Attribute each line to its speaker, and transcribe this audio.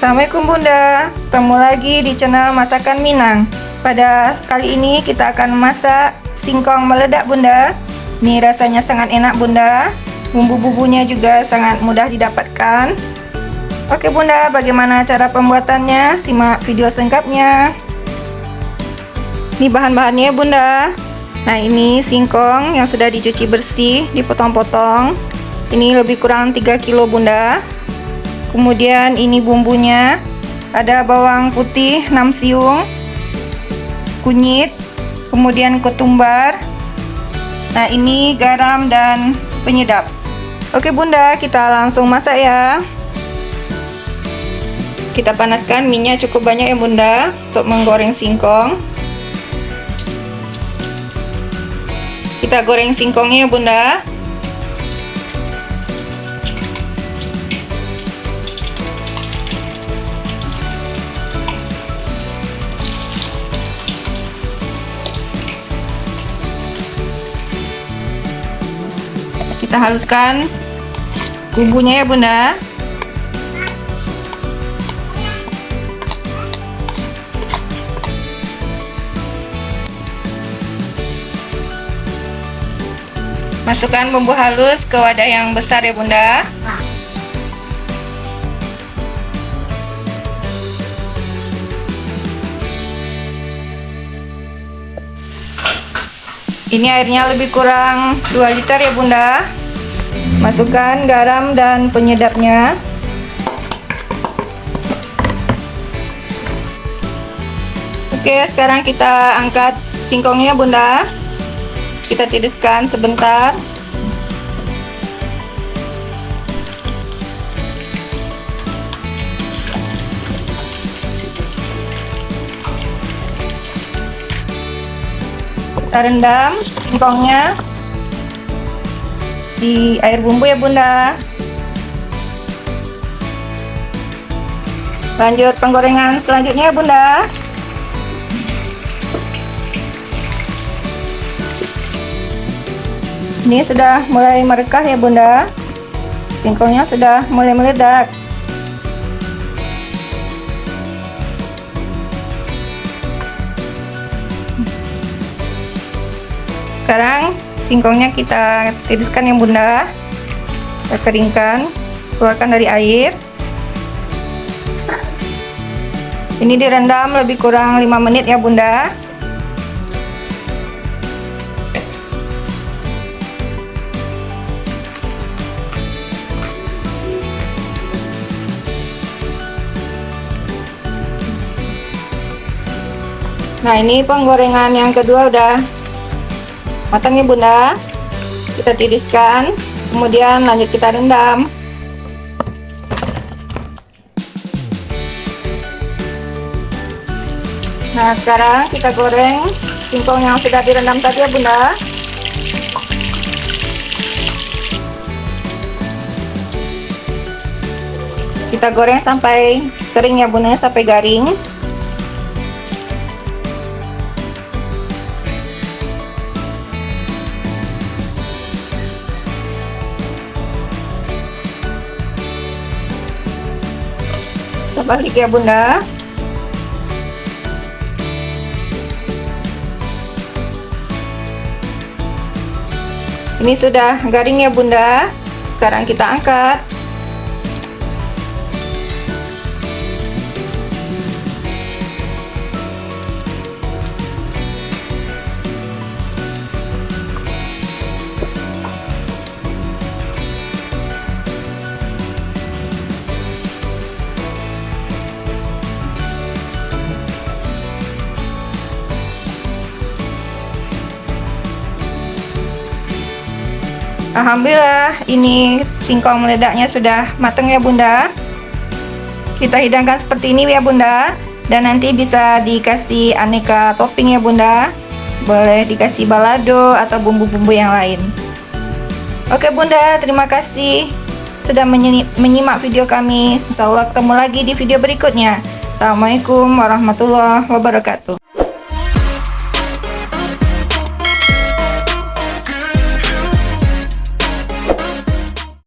Speaker 1: Assalamualaikum Bunda, ketemu lagi di channel Masakan Minang. Pada kali ini kita akan masak singkong meledak Bunda. Ini rasanya sangat enak Bunda. Bumbu-bumbunya juga sangat mudah didapatkan. Oke Bunda, bagaimana cara pembuatannya? Simak video selengkapnya. Ini bahan-bahannya Bunda. Nah, ini singkong yang sudah dicuci bersih, dipotong-potong. Ini lebih kurang 3 kilo Bunda. Kemudian ini bumbunya, ada bawang putih 6 siung, kunyit, kemudian ketumbar. Nah, ini garam dan penyedap. Oke Bunda, kita langsung masak ya. Kita panaskan minyak cukup banyak ya Bunda untuk menggoreng singkong. Kita goreng singkongnya ya Bunda. Kita haluskan bumbunya ya Bunda. Masukkan bumbu halus ke wadah yang besar ya Bunda. Ini airnya lebih kurang 2 liter ya Bunda. Masukkan garam dan penyedapnya. Oke, sekarang kita angkat singkongnya Bunda. Kita tiriskan sebentar. Kita rendam singkongnya di air bumbu ya Bunda. Lanjut penggorengan selanjutnya ya Bunda. Ini sudah mulai merekah ya Bunda. Singkongnya sudah mulai meledak. Sekarang singkongnya kita tiriskan ya Bunda. Kita keringkan, keluarkan dari air. Ini direndam lebih kurang 5 menit ya Bunda. Nah, ini penggorengan yang kedua udah matang ya Bunda. Kita tiriskan, kemudian lanjut kita rendam. Nah, sekarang kita goreng singkong yang sudah direndam tadi ya Bunda. Kita goreng sampai kering ya Bunda, sampai garing. Balik ya Bunda. Ini sudah garing ya Bunda. Sekarang kita angkat. Alhamdulillah, ini singkong meledaknya sudah matang ya Bunda. Kita hidangkan seperti ini ya Bunda. Dan nanti bisa dikasih aneka topping ya Bunda. Boleh dikasih balado atau bumbu-bumbu yang lain. Oke Bunda, terima kasih sudah menyimak video kami. Insyaallah ketemu lagi di video berikutnya. Assalamualaikum warahmatullahi wabarakatuh.